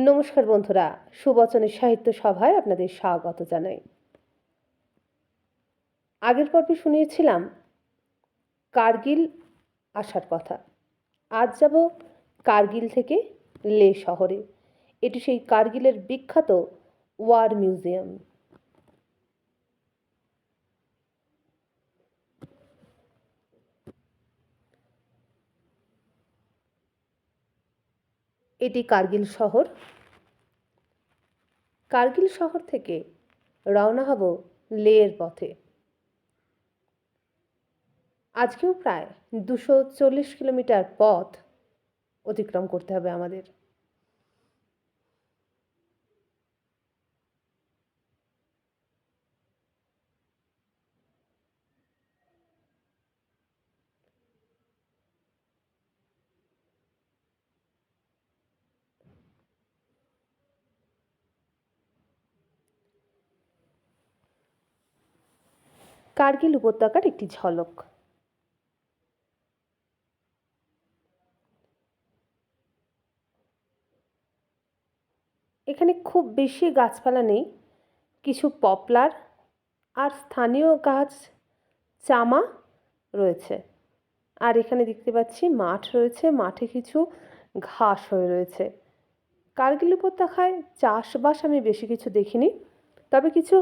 নমস্কার বন্ধুরা, সুবচনের সাহিত্য সভায় আপনাদের স্বাগত জানাই। আগের পর্বে শুনিয়েছিলাম কার্গিল আসার কথা। আজ যাব কার্গিল থেকে লে শহরে। এটি সেই কার্গিলের বিখ্যাত ওয়ার মিউজিয়াম। এটি কার্গিল শহর। কার্গিল শহর থেকে রওনা হব লের পথে। আজকেও প্রায় 240 কিলোমিটার পথ অতিক্রম করতে হবে আমাদের। কার্গিল উপত্যকার একটি ঝলক। এখানে খুব বেশি গাছপালা নেই, কিছু পপলার আর স্থানীয় গাছ চামা রয়েছে। আর এখানে দেখতে পাচ্ছি মাঠ রয়েছে, মাঠে কিছু ঘাস হয়ে রয়েছে। কার্গিল উপত্যকায় চাষবাস আমি বেশি কিছু দেখিনি, তবে কিছু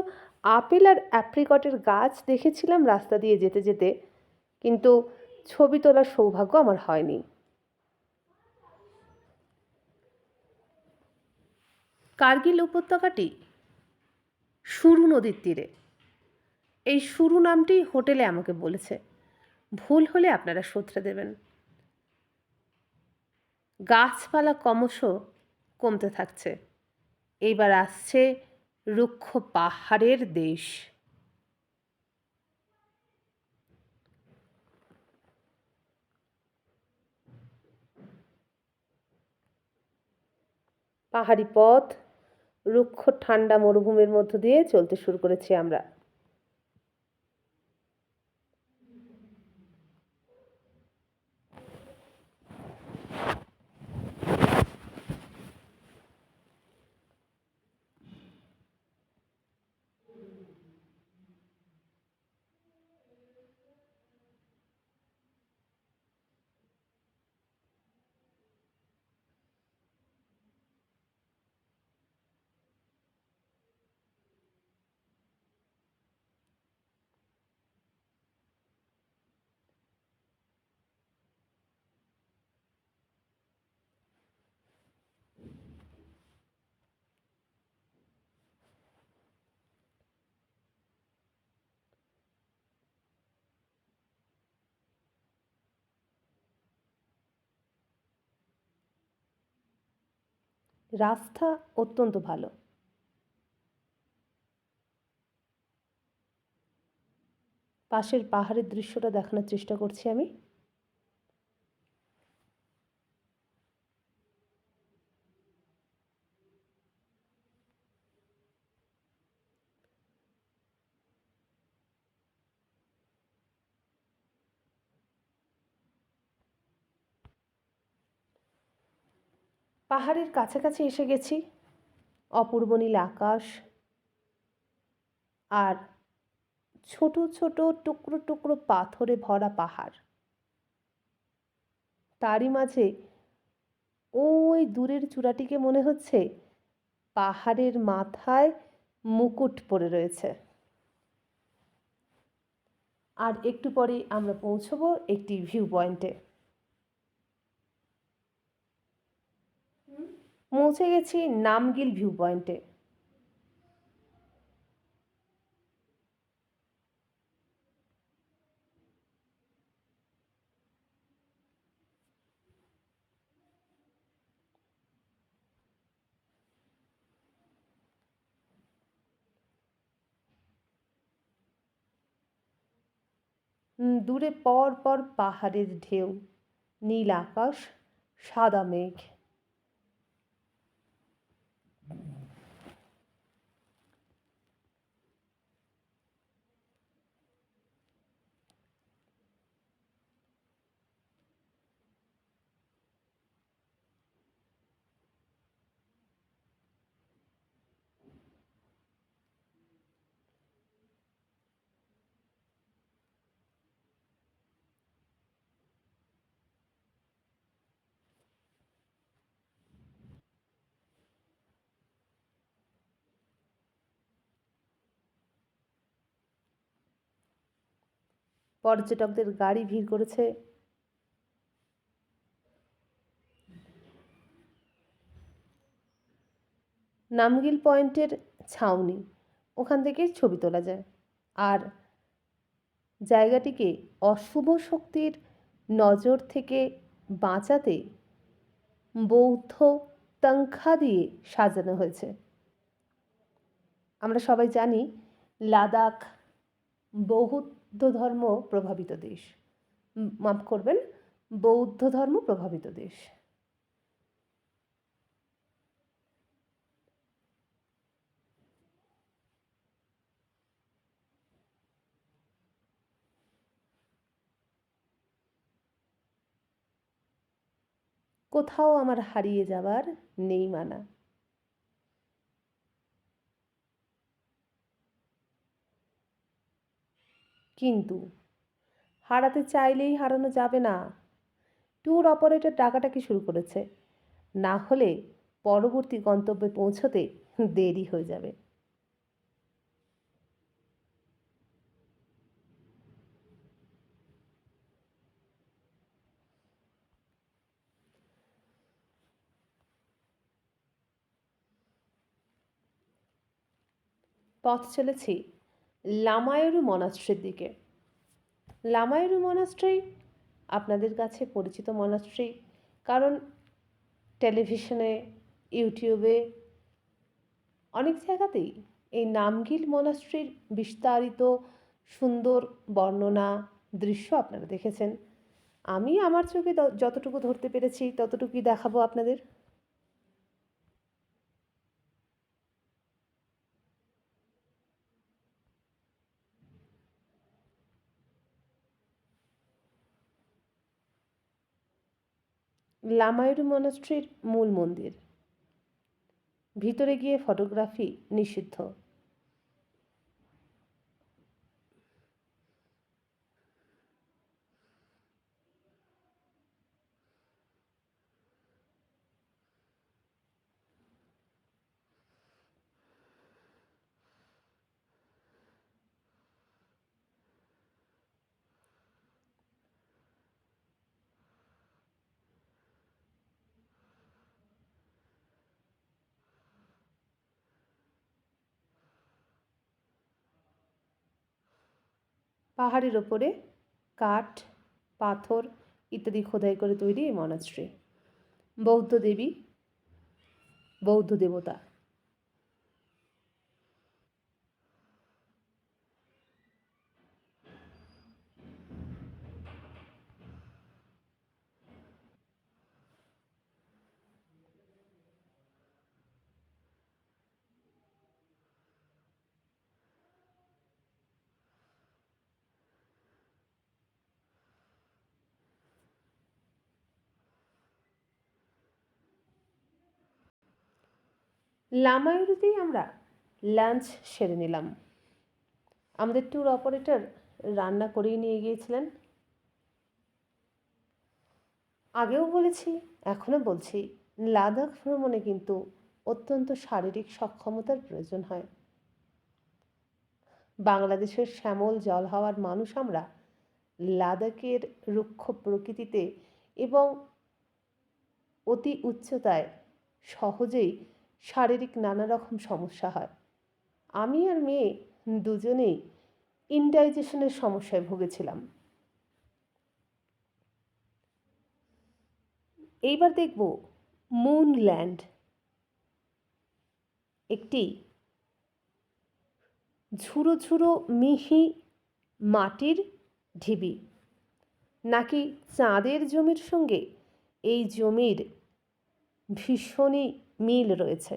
আপেল আর অ্যাপ্রিকটের গাছ দেখেছিলাম রাস্তা দিয়ে যেতে যেতে, কিন্তু ছবি তোলার সৌভাগ্য আমার হয়নি। কার্গিল উপত্যকাটি সুরু নদীর তীরে। এই সুরু নামটি হোটেলে আমাকে বলেছে, ভুল হলে আপনারা শুধরে দেবেন। গাছপালা ক্রমশ কমতে থাকছে। এইবার আসছে রুক্ষ পাহাড়ের দেশ। পাহাড়ি পথ, রুক্ষ ঠান্ডা মরুভূমির মধ্য দিয়ে চলতে শুরু করেছি আমরা। রাস্তা অত্যন্ত ভালো। পাশের পাহাড়ের দৃশ্যটা দেখানোর চেষ্টা করছি আমি। পাহাড়ের কাছাকাছি এসে গেছি। অপূর্ব নীল আকাশ আর ছোট ছোট টুকরো টুকরো পাথরে ভরা পাহাড়। তারই মাঝে ওই দূরের চূড়াটিকে মনে হচ্ছে পাহাড়ের মাথায় মুকুট পড়ে রয়েছে। আর একটু পরে আমরা পৌঁছবো একটি ভিউ পয়েন্টে। পৌঁছে গেছি নামগিল ভিউ পয়েন্টে। দূরে পর পর পাহাড়ের ঢেউ, নীল আকাশ, সাদা মেঘ। পর্যটকদের গাড়ি ভিড় করেছে। নামগিল পয়েন্টের ছাউনি, ওখান থেকেই ছবি তোলা যায়। আর জায়গাটিকে অশুভ শক্তির নজর থেকে বাঁচাতে বৌদ্ধ তংখা দিয়ে সাজানো হয়েছে। আমরা সবাই জানি লাদাখ বৌদ্ধ ধর্ম প্রভাবিত দেশ, মাফ করবেন, বৌদ্ধ ধর্ম প্রভাবিত দেশ। কোথাও আমার হারিয়ে যাবার নেই মানা। কিন্তু হারাতে চাইলেই হারানো যাবে না। ট্যুর অপারেটর ডাকাটাকি শুরু করেছে, না হলে পরবর্তী গন্তব্যে পৌঁছতে দেরি হয়ে যাবে। পথ চলেছি লামায়ুরু মনাস্ট্রির দিকে। লামায়ুরু মনাস্ট্রি আপনাদের কাছে পরিচিত মনাস্ট্রি, কারণ টেলিভিশনে, ইউটিউবে, অনেক জায়গাতেই এই নামগিল মনাস্ট্রির বিস্তারিত সুন্দর বর্ণনা, দৃশ্য আপনারা দেখেছেন। আমি আমার চোখে যতটুকু ধরতে পেরেছি ততটুকুই দেখাবো আপনাদের। লামায়ুরু মনাস্ট্রির মূল মন্দির, ভিতরে গিয়ে ফটোগ্রাফি নিষিদ্ধ। পাহাড়ের ওপরে কাঠ, পাথর ইত্যাদি খোদাই করে তৈরি এই মনাস্ট্রি। বৌদ্ধ দেবী, বৌদ্ধ দেবতা। লামায়ুরুতেই আমরা লাঞ্চ সেরে নিলাম। আমাদের ট্যুর অপারেটর রান্না করেই নিয়ে গিয়েছিলেন। আগেও বলেছি, এখনও বলছি, লাদাখ ভ্রমণে কিন্তু অত্যন্ত শারীরিক সক্ষমতার প্রয়োজন হয়। বাংলাদেশের শ্যামল জল হাওয়ার মানুষ আমরা। লাদাখের রুক্ষ প্রকৃতিতে এবং অতি উচ্চতায় সহজেই শারীরিক নানা রকম সমস্যা হয়। আমি আর মেয়ে দুজনেই ইনডাইজেশনের সমস্যায় ভুগেছিলাম। এইবার দেখব মুনল্যান্ড, একটি ঝুড়ো ঝুড়ো মিহি মাটির ঢিবি, নাকি চাঁদের জমির সঙ্গে এই জমির ভীষণই মিল রয়েছে।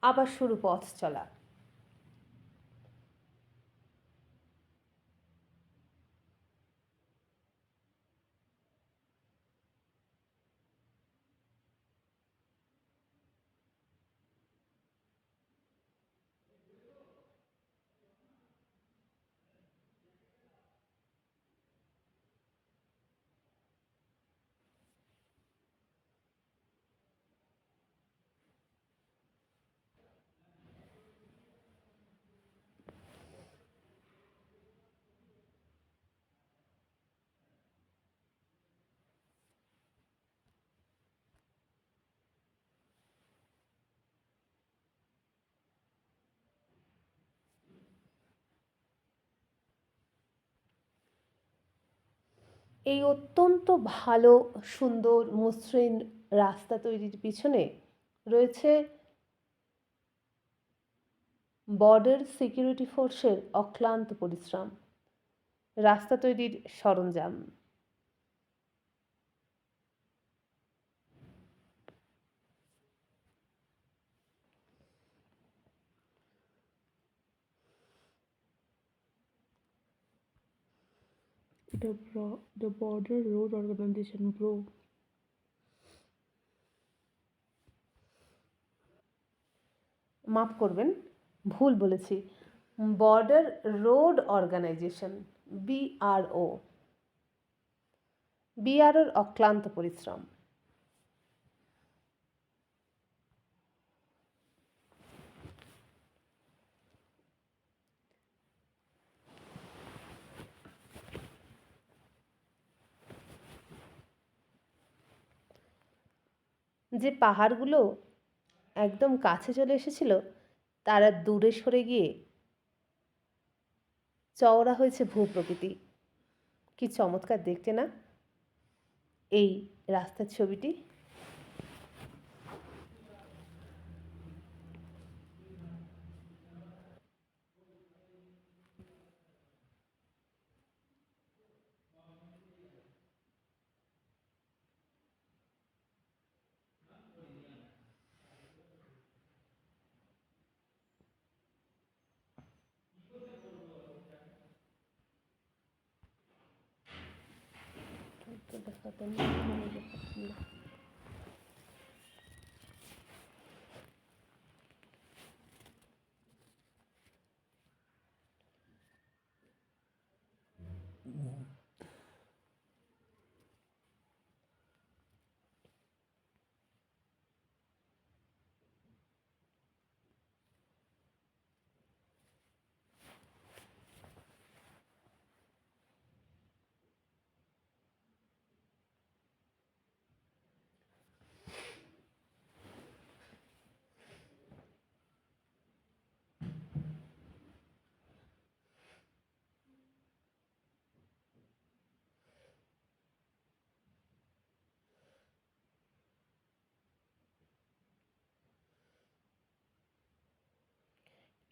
আবার শুরু পথ চলা। এই অত্যন্ত ভালো সুন্দর মসৃণ রাস্তা তৈরির পিছনে রয়েছে বর্ডার সিকিউরিটি ফোর্সের অক্লান্ত পরিশ্রম। রাস্তা তৈরির সরঞ্জাম, The Border Road Organization BRO মাফ করবেন, ভুল বলেছি, বর্ডার রোড অর্গানাইজেশন, বিআরও। বিআরওর অক্লান্ত পরিশ্রম। যে পাহাড়গুলো একদম কাছে চলে এসেছিল তারা দূরে সরে গিয়ে চওড়া হয়েছে ভূপ্রকৃতি। কি চমৎকার দেখতে না এই রাস্তার ছবিটি।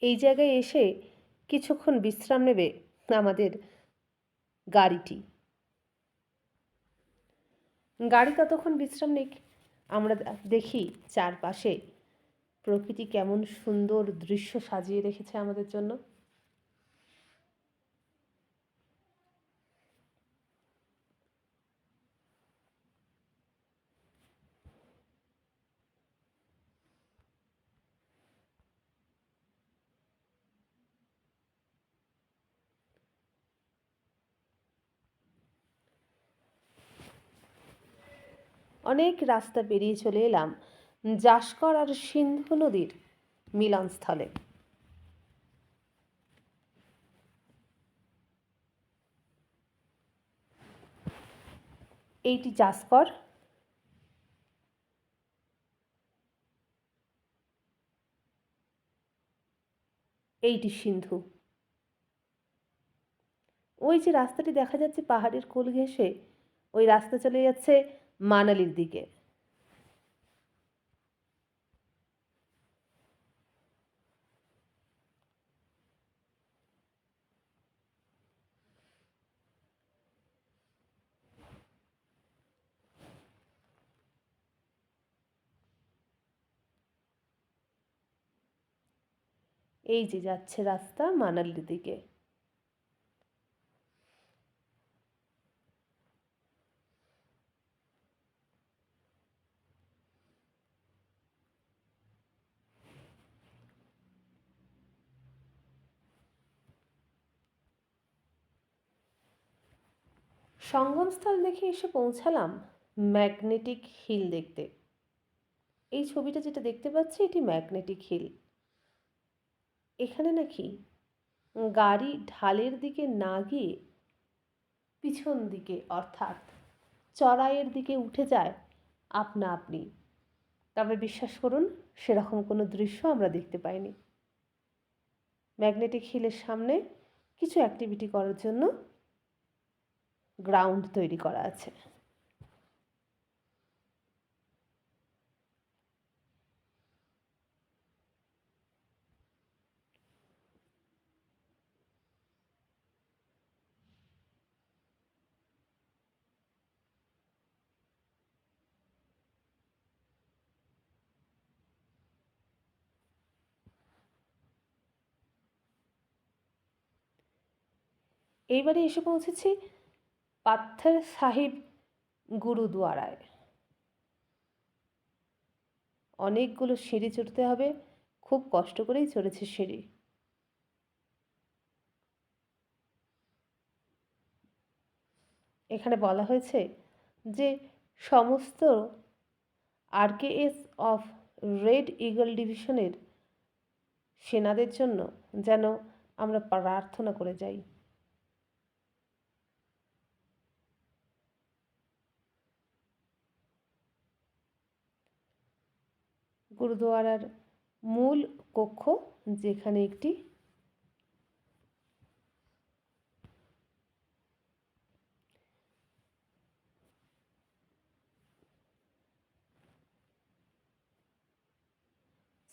এই জায়গায় এসে কিছুক্ষণ বিশ্রাম নেবে আমাদের গাড়িটি। গাড়ি ততক্ষণ বিশ্রাম নিক, আমরা দেখি চারপাশে প্রকৃতি কেমন সুন্দর দৃশ্য সাজিয়ে রেখেছে আমাদের জন্য। অনেক রাস্তা পেরিয়ে চলে এলাম জাস্কর আর সিন্ধু নদীর মিলনস্থলে। এইটি জাস্কর, এইটি সিন্ধু। ওই যে রাস্তাটি দেখা যাচ্ছে পাহাড়ের কোল ঘেঁষে, ওই রাস্তা চলে যাচ্ছে মানালির দিকে। এই যে যাচ্ছে রাস্তা মানালির দিকে। সঙ্গমস্থল দেখে এসে পৌঁছালাম ম্যাগনেটিক হিল দেখতে। এই ছবিটা যেটা দেখতে পাচ্ছি এটি ম্যাগনেটিক হিল। এখানে নাকি গাড়ি ঢালের দিকে না গিয়ে পিছন দিকে অর্থাৎ চড়াইয়ের দিকে উঠে যায় আপনা আপনি। তবে বিশ্বাস করুন সেরকম কোনো দৃশ্য আমরা দেখতে পাইনি। ম্যাগনেটিক হিলের সামনে কিছু অ্যাক্টিভিটি করার জন্য গ্রাউন্ড তৈরি করা আছে। এইবারে এসে পৌঁছেছি পাথর সাহিব গুরুদুয়ারায়। অনেকগুলো সিঁড়ি চড়তে হবে, খুব কষ্ট করেই চড়েছে সিঁড়ি। এখানে বলা হয়েছে যে সমস্ত আরকেএস অফ রেড ইগল ডিভিশনের সেনাদের জন্য যেন আমরা প্রার্থনা করে যাই। গুরুদুয়ারার মূল কক্ষ, যেখানে একটি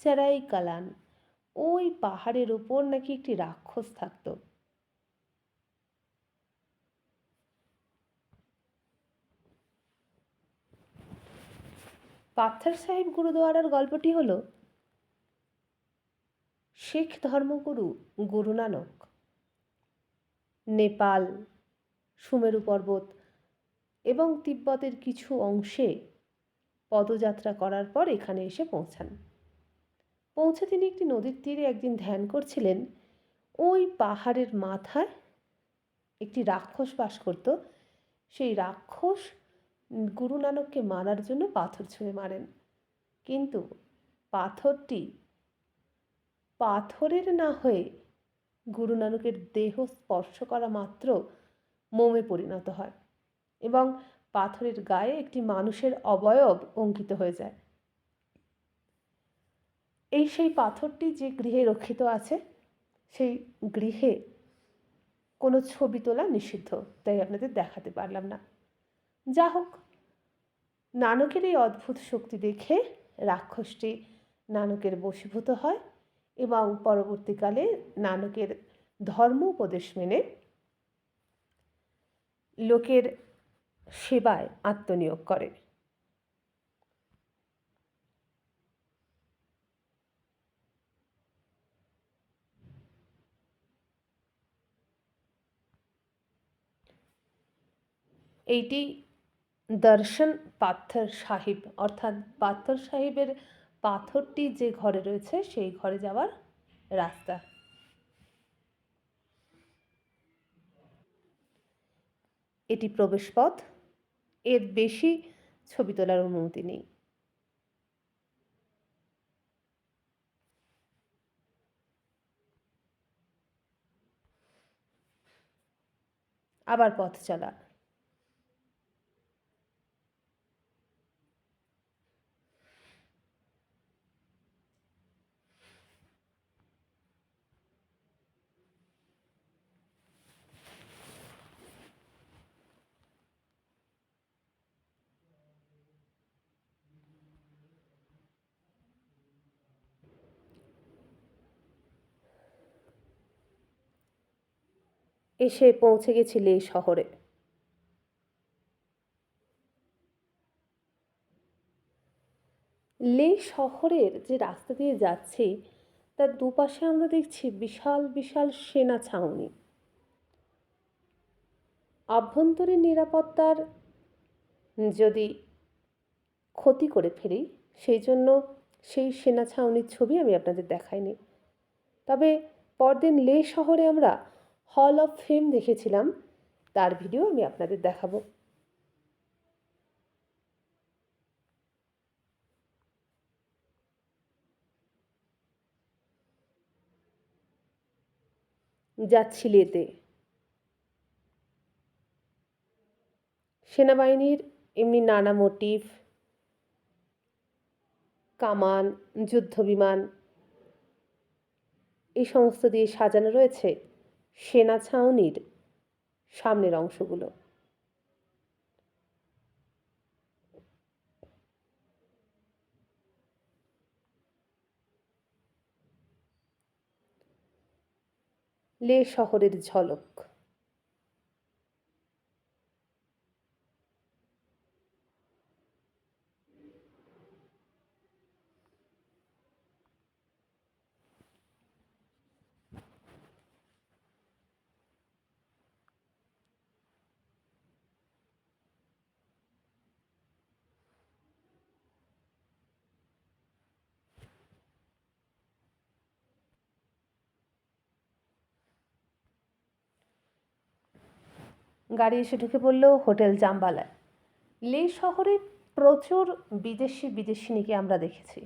চেরাই কালান, ওই পাহাড়ের ওপর নাকি একটি রাক্ষস থাকতো। পাথর সাহিব গুরুদুয়ারার গল্পটি হলো শিখ ধর্মগুরু গুরু নানক নেপাল, সুমেরু পর্বত এবং তিব্বতের কিছু অংশে পদযাত্রা করার পর এখানে এসে পৌঁছান। পৌঁছে তিনি একটি নদীর তীরে একদিন ধ্যান করছিলেন। ওই পাহাড়ের মাথায় একটি রাক্ষস বাস করত। সেই রাক্ষস গুরু নানককে মারার জন্য পাথর ছুঁড়ে মারেন, কিন্তু পাথরটি পাথরের না হয়ে গুরু নানকের দেহ স্পর্শ করা মাত্র মোমে পরিণত হয় এবং পাথরের গায়ে একটি মানুষের অবয়ব অঙ্কিত হয়ে যায়। এই সেই পাথরটি যে গৃহে রক্ষিত আছে, সেই গৃহে কোনো ছবি তোলা নিষিদ্ধ, তাই আপনাদের দেখাতে পারলাম না। যা হোক, নানকের এই অদ্ভুত শক্তি দেখে রাক্ষসটি নানকের বশীভূত হয় এবং পরবর্তীকালে নানকের ধর্ম উপদেশ মেনে লোকের সেবায় আত্মনিয়োগ করে। এইটি দর্শন পাথর সাহিব, অর্থাৎ পাথর সাহিবের পাথরটি যে ঘরে রয়েছে সেই ঘরে যাওয়ার রাস্তা। এটি প্রবেশপথ, এর বেশি ছবি তোলার অনুমতি নেই। আবার পথ চলা। এসে পৌঁছে গেছি লে শহরে। লে শহরের যে রাস্তা দিয়ে যাচ্ছি তার দুপাশে আমরা দেখছি বিশাল বিশাল সেনা ছাউনি। আভ্যন্তরীণ নিরাপত্তার যদি ক্ষতি করে ফেলি, সেই জন্য সেই সেনা ছাউনির ছবি আমি আপনাদের দেখাইনি। তবে পরদিন লে শহরে আমরা হল অফ ফেম দেখেছিলাম, তার ভিডিও আমি আপনাদের দেখাবো। যাচ্ছি লেতে। সেনাবাহিনীর এমনি নানা মোটিভ, কামান, যুদ্ধবিমান, এই সমস্ত দিয়ে সাজানো রয়েছে সেনা ছাউনির সামনের অংশগুলো। লে শহরের ঝলক। গাড়ি এসে ঢুকে পড়ল হোটেল জাম্বালায়। লে শহরে প্রচুর বিদেশিনীকে আমরা দেখেছি।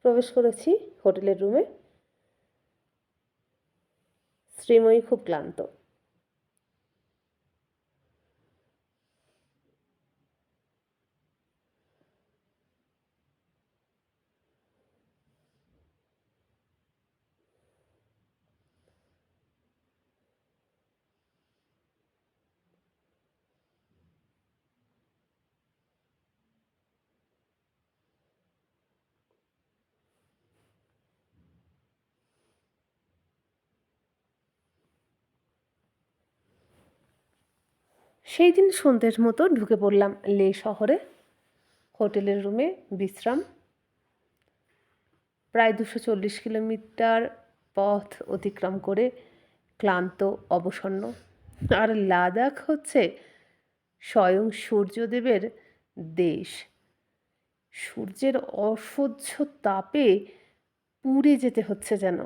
প্রবেশ করেছি হোটেলের রুমে। শ্রীময়ী খুব ক্লান্ত। সেই দিন সন্ধ্যের মতো ঢুকে পড়লাম লে শহরে। হোটেলের রুমে বিশ্রাম। প্রায় 240 কিলোমিটার পথ অতিক্রম করে ক্লান্ত, অবসন্ন। আর লাদাখ হচ্ছে স্বয়ং সূর্যদেবের দেশ। সূর্যের অসহ্য তাপে পুড়ে যেতে হচ্ছে যেন।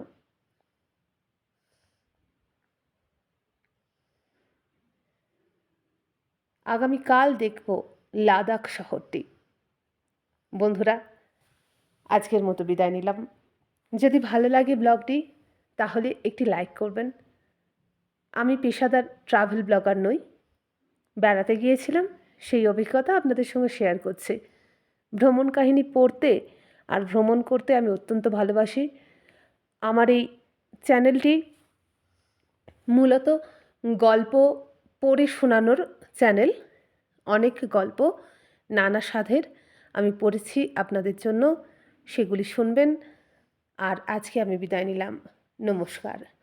আগামীকাল দেখব লাদাখ শহরটি। বন্ধুরা, আজকের মতো বিদায় নিলাম। যদি ভালো লাগে ব্লগটি তাহলে একটি লাইক করবেন। আমি পেশাদার ট্রাভেল ব্লগার নই, বেড়াতে গিয়েছিলাম সেই অভিজ্ঞতা আপনাদের সঙ্গে শেয়ার করছি। ভ্রমণ কাহিনী পড়তে আর ভ্রমণ করতে আমি অত্যন্ত ভালোবাসি। আমার এই চ্যানেলটি মূলত গল্প পড়ে শোনানোর চ্যানেল। অনেক গল্প নানা স্বাদের আমি পড়েছি আপনাদের জন্য, সেগুলি শুনবেন। আর আজকে আমি বিদায় নিলাম। নমস্কার।